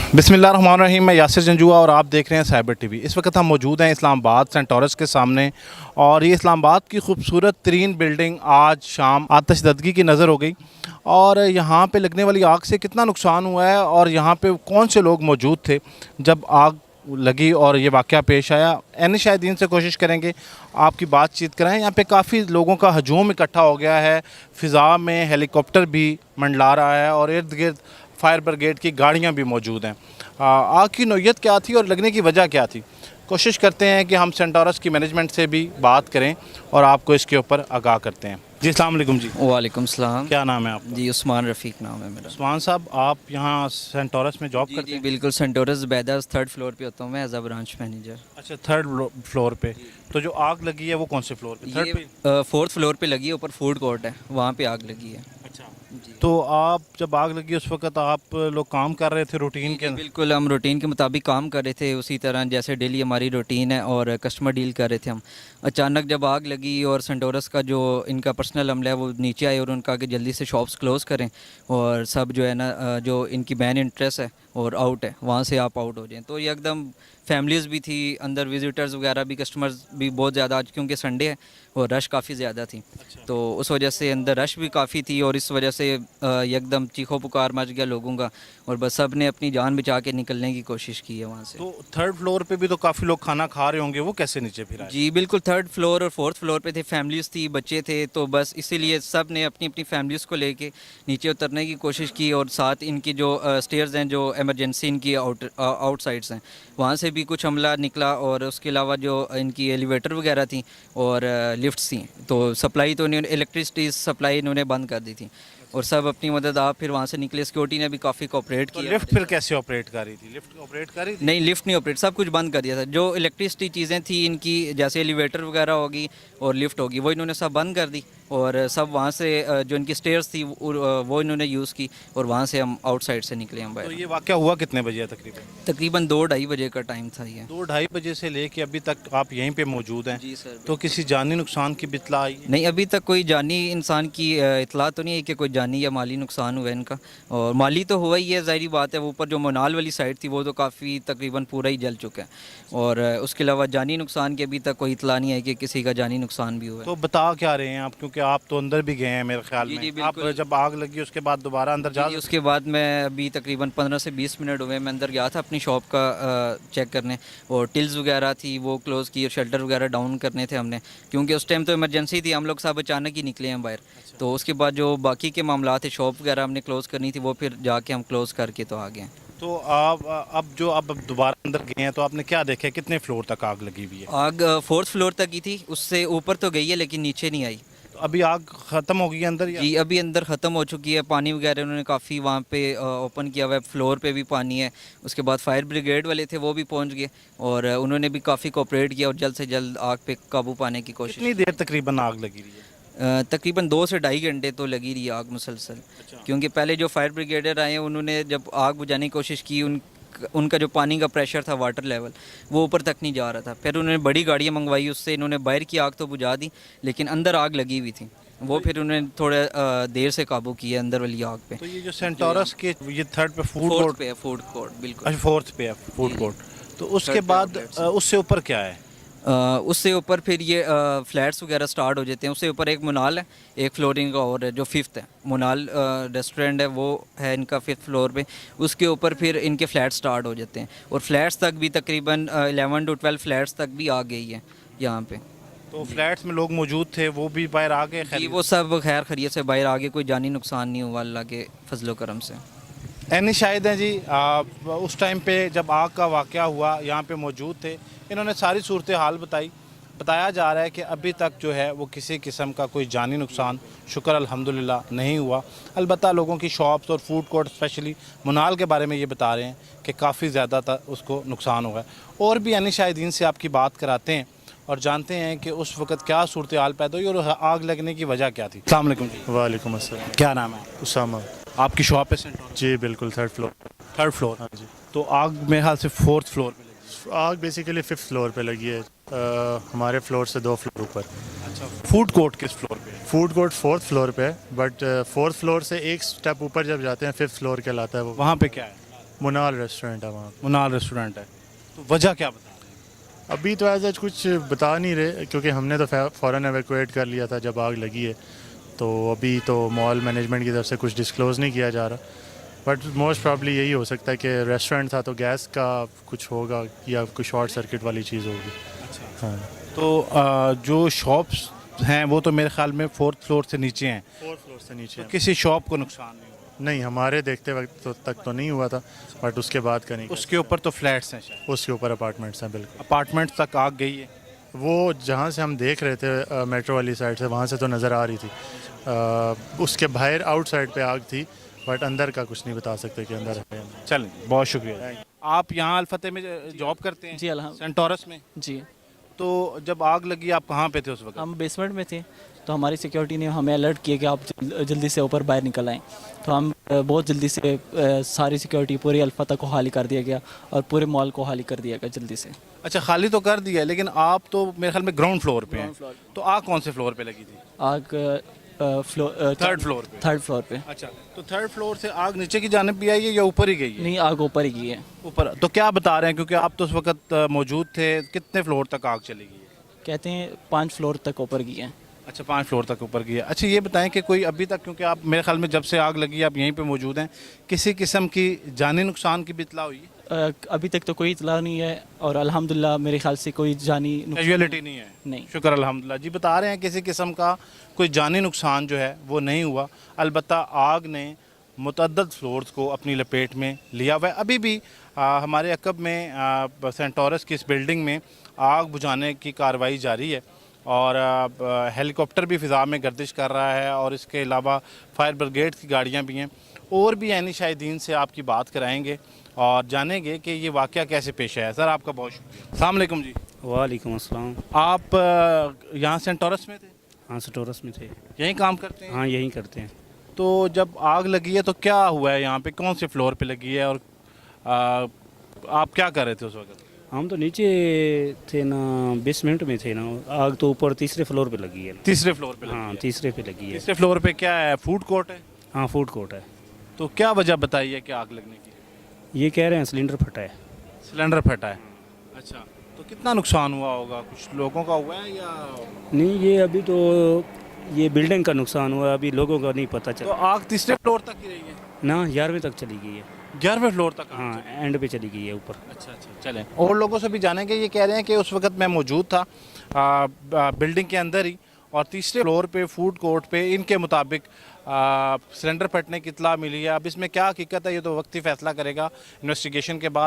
बिस्मिल्लाहिर्रहमानिर्रहीम। मैं यासिर जंजुआ और आप देख रहे हैं साइबर टीवी। इस वक्त हम मौजूद हैं इस्लामाबाद सेंटोरस के सामने और ये इस्लामाबाद की खूबसूरत तरीन बिल्डिंग आज शाम आतिशदगी की नज़र हो गई। और यहाँ पे लगने वाली आग से कितना नुकसान हुआ है और यहाँ पे कौन से लोग मौजूद थे जब आग लगी और ये वाक़या पेश आया, यानी शायदीन से कोशिश करेंगे आपकी बातचीत कराएं। यहाँ पे काफ़ी लोगों का हजूम इकट्ठा हो गया है, फ़िज़ा में हेलीकॉप्टर भी मंडला रहा है और इर्द गिर्द फायर ब्रिगेड की गाड़ियाँ भी मौजूद हैं। आग की नौयत क्या थी और लगने की वजह क्या थी, कोशिश करते हैं कि हम सेंटोरस की मैनेजमेंट से भी बात करें और आपको इसके ऊपर आगाह करते हैं। जी अस्सलाम वालेकुम जी। वालेकुम सलाम। क्या नाम है आपका? जी उस्मान रफ़ीक नाम है मेरा। उस्मान साहब, आप यहाँ सेंटोरस में जॉब करते जी हैं? बिल्कुल, सेंटोरस ज़ुबैदा थर्ड फ्लोर पे होता हूँ मैं एज अ ब्रांच मैनेजर। अच्छा, थर्ड फ्लोर पे। तो जो आग लगी है वो कौन से फ्लोर पे? थर्ड पे? फोर्थ फ्लोर पे लगी है, ऊपर फूड कोर्ट है, वहाँ पे आग लगी है। अच्छा, जी तो आप जब आग लगी उस वक्त आप लोग काम कर रहे थे रूटीन के जी, अंदर? बिल्कुल हम रूटीन के मुताबिक काम कर रहे थे, उसी तरह जैसे डेली हमारी रूटीन है और कस्टमर डील कर रहे थे हम। अचानक जब आग लगी और सेंटोरस का जो इनका पर्सनल अमला है वो नीचे आए और उनका कि जल्दी से शॉप्स क्लोज़ करें और सब जो है ना जो इनकी बैन इंटरेस्ट है और आउट है वहाँ से आप आउट हो जाएं। तो ये एकदम फैमिलीज़ भी थी अंदर, विजिटर्स वगैरह भी, कस्टमर्स भी बहुत ज़्यादा आज क्योंकि संडे है और रश काफ़ी ज़्यादा थी। तो उस वजह से अंदर रश भी काफ़ी थी और इस वजह से एकदम चीखो पुकार मच गया लोगों का और बस सब ने अपनी जान बचा के निकलने की कोशिश की है वहाँ से। तो थर्ड फ्लोर पे भी तो काफ़ी लोग खाना खा रहे होंगे, वो कैसे नीचे फिर आए? जी बिल्कुल, थर्ड फ्लोर और फोर्थ फ्लोर पे थे, फैमिलीज़ थी, बच्चे थे, तो बस इसीलिए सब ने अपनी अपनी फैमिलीज़ को लेके नीचे उतरने की कोशिश की और साथ इनकी जो स्टेयर्स हैं जो इमरजेंसी इनकी आउटसाइड्स हैं वहाँ से भी कुछ अमला निकला और उसके अलावा जो इनकी एलिवेटर वगैरह थी और लिफ्ट्स थी, तो सप्लाई तो इन्होंने इलेक्ट्रिसिटी सप्लाई इन्होंने बंद कर दी थी और सब अपनी मदद आप फिर वहाँ से निकले। सिक्योरिटी ने भी काफ़ी कोऑपरेट तो किया। लिफ्ट फिर कैसे ऑपरेट कर रही थी? लिफ्ट ऑपरेट कर रही थी? नहीं, लिफ्ट नहीं ऑपरेट, सब कुछ बंद कर दिया था। जो इलेक्ट्रिसिटी चीज़ें थी इनकी जैसे एलिवेटर वगैरह होगी और लिफ्ट होगी वो इन्होंने सब बंद कर दी और सब वहाँ से जो इनकी स्टेयर्स थी वो इन्होंने यूज़ की और वहाँ से हम आउटसाइड से निकले हम तो बाहर। ये वाक़या हुआ कितने बजे है तकरीबन? तकरीबन 2-2:30 बजे का टाइम था ये। 2-2:30 बजे से लेके अभी तक आप यहीं पे मौजूद हैं? जी सर। तो किसी जानी नुकसान की बितला आई है? नहीं, अभी तक कोई जानी इंसान की इतला तो नहीं है कि कोई जानी या माली नुकसान हुआ है इनका, और माली तो हुआ ही है, ज़ाहिरी बात है। वो ऊपर जो मोनाल वाली साइड थी वो तो काफ़ी तकरीबन पूरा ही जल चुका है और उसके अलावा जानी नुकसान की अभी तक कोई इतला नहीं है कि किसी का जानी नुकसान भी हुआ है। तो बता क्या रहे हैं आप, क्योंकि आप तो अंदर भी गए हैं मेरे ख्याल जी, जी, में। आप बिल्कुल। जब आग लगी उसके बाद दोबारा अंदर जा जी, उसके बाद मैं अभी तकरीबन 15 से 20 मिनट हुए मैं अंदर गया था अपनी शॉप का चेक करने और टिल्स वगैरह थी वो क्लोज़ की और शटर वगैरह डाउन करने थे हमने, क्योंकि उस टाइम तो इमरजेंसी थी, हम लोग सब अचानक ही निकले हैं बाहर। तो उसके बाद जो बाकी के मामला थे, शॉप वगैरह हमने क्लोज़ करनी थी, वो फिर जाके हम क्लोज़ करके तो आ गए हैं। तो आप अब दोबारा अंदर गए हैं तो आपने क्या देखा, कितने फ्लोर तक आग लगी हुई है? आग फोर्थ फ्लोर तक ही थी, उससे ऊपर तो गई है लेकिन नीचे नहीं आई। तो अभी आग ख़त्म हो गई है अंदर या? जी अभी अंदर ख़त्म हो चुकी है, पानी वगैरह उन्होंने काफ़ी वहाँ पे ओपन किया हुआ है, फ्लोर पे भी पानी है। उसके बाद फायर ब्रिगेड वाले थे वो भी पहुँच गए और उन्होंने भी काफ़ी कोऑपरेट किया और जल्द से जल्द आग पे काबू पाने की कोशिश। कितनी देर तकरीबन आग लगी रही है? तकरीबन 2 से ढाई घंटे तो लगी रही आग मुसलसल। अच्छा। क्योंकि पहले जो फायर ब्रिगेडर आए उन्होंने जब आग बुझाने की कोशिश की, उनका जो पानी का प्रेशर था, वाटर लेवल वो ऊपर तक नहीं जा रहा था। फिर उन्होंने बड़ी गाड़ियाँ मंगवाई, उससे इन्होंने बाहर की आग तो बुझा दी लेकिन अंदर आग लगी हुई थी, वो फिर उन्होंने थोड़ा देर से काबू किया अंदर वाली आग पे। तो ये जो सेंटोरस के ये थर्ड पे फूड फोर्थ कोर्ट? पे है फूड कोर्ट, बिल्कुल। अच्छा, फोर्थ पे है फूड जी, कोर्ट। तो उसके थर्ड पे बाद आउटलेट्स। उससे ऊपर क्या है? उससे ऊपर फिर ये फ्लैट्स वगैरह स्टार्ट हो जाते हैं। उससे ऊपर एक मुनाल है, एक फ्लोरिंग का और है जो फिफ्थ है, मुनाल रेस्टोरेंट है वो है इनका फिफ्थ फ्लोर पे। उसके ऊपर फिर इनके फ्लैट स्टार्ट हो जाते हैं और फ्लैट्स तक भी तकरीबन 11 to 12 फ्लैट्स तक भी आ गई है यहाँ पे। तो फ्लैट्स में लोग मौजूद थे, वो भी बाहर आ गए? जी वो सब खैर खैरियत से बाहर आ गए, कोई जानी नुकसान नहीं हुआ अल्लाह के फजलो करम से। एनी शाहिद हैं जी, उस टाइम पे जब आग का वाक़या हुआ यहाँ पे मौजूद थे, इन्होंने सारी सूरत हाल बताई। बताया जा रहा है कि अभी तक जो है वो किसी किस्म का कोई जानी नुकसान शुक्र अल्हम्दुलिल्लाह नहीं हुआ। अलबत्ता लोगों की शॉप्स और फूड कोर्ट स्पेशली मुनाल के बारे में ये बता रहे हैं कि काफ़ी ज़्यादा उसको नुकसान हुआ है। और भी यानी शाहिदीन से आपकी बात कराते हैं और जानते हैं कि उस वक़्त क्या सूरत हाल पैदा हुई और आग लगने की वजह क्या थी। अस्सलाम वालेकुम जी। वालेकुम अस्सलाम। क्या नाम है? उसामा। आपकी शॉप है सेंटोरस? जी बिल्कुल, थर्ड फ्लोर। Third floor. हाँ जी। तो आग मेरे ख्याल से फोर्थ फ्लोर पे लगी। आग बेसिकली फिफ्थ फ्लोर पे लगी है, हमारे फ्लोर से 2 फ्लोर ऊपर। अच्छा, फूड कोर्ट किस फ्लोर पे है? फूड कोर्ट फोर्थ फ्लोर पे है, बट फोर्थ फ्लोर से एक स्टेप ऊपर जब जाते हैं फिफ्थ फ्लोर कहलाता है वो। वहाँ पे क्या है? منال ریسٹورنٹ ہے وہاں. منال ریسٹورینٹ ہے. تو وجہ کیا بتا رہے ہیں؟ ابھی تو ایز سچ کچھ بتا نہیں رہے کیونکہ ہم نے تو فوراً ایویکویٹ کر لیا تھا جب آگ لگی ہے. تو ابھی تو مال مینجمنٹ کی طرف سے کچھ ڈسکلوز نہیں کیا جا رہا. بٹ موسٹ پرابلی یہی ہو سکتا ہے کہ ریسٹورنٹ تھا تو گیس کا کچھ ہوگا یا کوئی شارٹ سرکٹ والی چیز ہوگی. ہاں. تو جو شاپس ہیں وہ تو میرے خیال میں 4th فلور سے نیچے ہیں. 4th فلور سے نیچے تو کسی شاپ کو نقصان نہیں ہوا؟ نہیں, ہمارے دیکھتے وقت تک تو نہیں ہوا تھا, بٹ اس کے بعد کا نہیں. اس کے اوپر تو فلیٹس ہیں شاید. اس کے اوپر اپارٹمنٹس ہیں. بالکل اپارٹمنٹ تک آگ گئی ہے. وہ جہاں سے ہم دیکھ رہے تھے میٹرو والی سائڈ سے, وہاں سے تو نظر آ رہی تھی. اس کے باہر آؤٹ سائڈ پہ آگ تھی, بٹ اندر کا کچھ نہیں بتا سکتے کہ اندر ہے. چلیں, بہت شکریہ. آپ یہاں الفتح میں جاب کرتے ہیں؟ جی الحمد سینٹورس میں. جی تو جب آگ لگی آپ کہاں پہ تھے اس وقت؟ ہم بیسمنٹ میں تھے, تو ہماری سیکیورٹی نے ہمیں الرٹ کیا کہ آپ جلدی سے اوپر باہر نکل آئیں. تو ہم بہت جلدی سے ساری سیکیورٹی پوری الفتح کو خالی کر دیا گیا اور پورے مال کو خالی کر دیا گیا جلدی سے. اچھا, خالی تو کر دیا, لیکن آپ تو میرے خیال میں گراؤنڈ فلور پہ ہیں. تو آگ کون سے فلور پہ لگی تھی؟ آگ تھرڈ فلور پہ. تھرڈ فلور پہ. اچھا, تو تھرڈ فلور سے آگ نیچے کی جانب بھی آئی ہے یا اوپر ہی گئی ہے؟ نہیں, آگ اوپر ہی گئی ہے. اوپر. تو کیا بتا رہے ہیں, کیونکہ آپ تو اس وقت موجود تھے, کتنے فلور تک آگ چلی گئی ہے؟ کہتے ہیں 5 فلور تک اوپر گئی ہے. اچھا, 5 فلور تک اوپر گئی ہے. اچھا, یہ بتائیں کہ کوئی ابھی تک, کیونکہ آپ میرے خیال میں جب سے آگ لگی آپ یہیں پہ موجود ہیں, کسی قسم کی جانی نقصان کی بھی اطلاع ہوئی ہے؟ ابھی تک تو کوئی اطلاع نہیں ہے, اور الحمدللہ میرے خیال سے کوئی جانی کیجویلٹی نہیں ہے. نہیں. شکر الحمدللہ. جی بتا رہے ہیں کسی قسم کا کوئی جانی نقصان جو ہے وہ نہیں ہوا. البتہ آگ نے متعدد فلورز کو اپنی لپیٹ میں لیا ہوا ہے. ابھی بھی ہمارے عقب میں سینٹورس کی اس بلڈنگ میں آگ بجھانے کی کارروائی جاری ہے, اور ہیلی کاپٹر بھی فضا میں گردش کر رہا ہے, اور اس کے علاوہ فائر بریگیڈ کی گاڑیاں بھی ہیں. اور بھی عینی شاہدین سے آپ کی بات کرائیں گے اور جانیں گے کہ یہ واقعہ کیسے پیش آیا. سر, آپ کا بہت شکریہ. السلام علیکم جی. وعلیکم السلام. آپ یہاں سینٹورس میں تھے؟ ہاں, سٹورس میں تھے. یہیں کام کرتے ہیں؟ ہاں, یہیں کرتے ہیں. تو جب آگ لگی ہے تو کیا ہوا ہے یہاں پہ, کون سے فلور پہ لگی ہے, اور آپ کیا کر رہے تھے اس وقت؟ ہم تو نیچے تھے نا, بیسمنٹ میں تھے نا. آگ تو اوپر تیسرے فلور پہ لگی ہے. تیسرے فلور پہ لگی ہاں, ہے. تیسرے پہ لگی ہے. تیسرے فلور پہ کیا ہے, فوڈ کورٹ ہے؟ ہاں, فوڈ کورٹ ہے. تو کیا وجہ بتائی ہے کہ آگ لگنے کی؟ یہ کہہ رہے ہیں سلنڈر پھٹا ہے. سلنڈر پھٹا ہے. اچھا, تو کتنا نقصان ہوا ہوگا, کچھ لوگوں کا ہوا ہے یا نہیں, یہ ابھی تو یہ بلڈنگ کا نقصان ہوا, ابھی لوگوں کا نہیں پتہ تو چلا. آگ تیسرے فلور تک ہی رہی ہے؟ نا, 11ویں تک چلی گئی ہے. 11ویں فلور تک. ہاں, اینڈ پہ چلی گئی ہے اوپر. اچھا اچھا, چلیں اور لوگوں سے بھی جانیں گے. یہ کہہ رہے ہیں کہ اس وقت میں موجود تھا بلڈنگ کے اندر ہی, اور تیسرے فلور پہ فوڈ کورٹ پہ ان کے مطابق سلنڈر پھٹنے کی اطلاع ملی ہے. اب اس میں کیا حقیقت ہے یہ تو وقتی فیصلہ کرے گا انویسٹیگیشن کے بعد.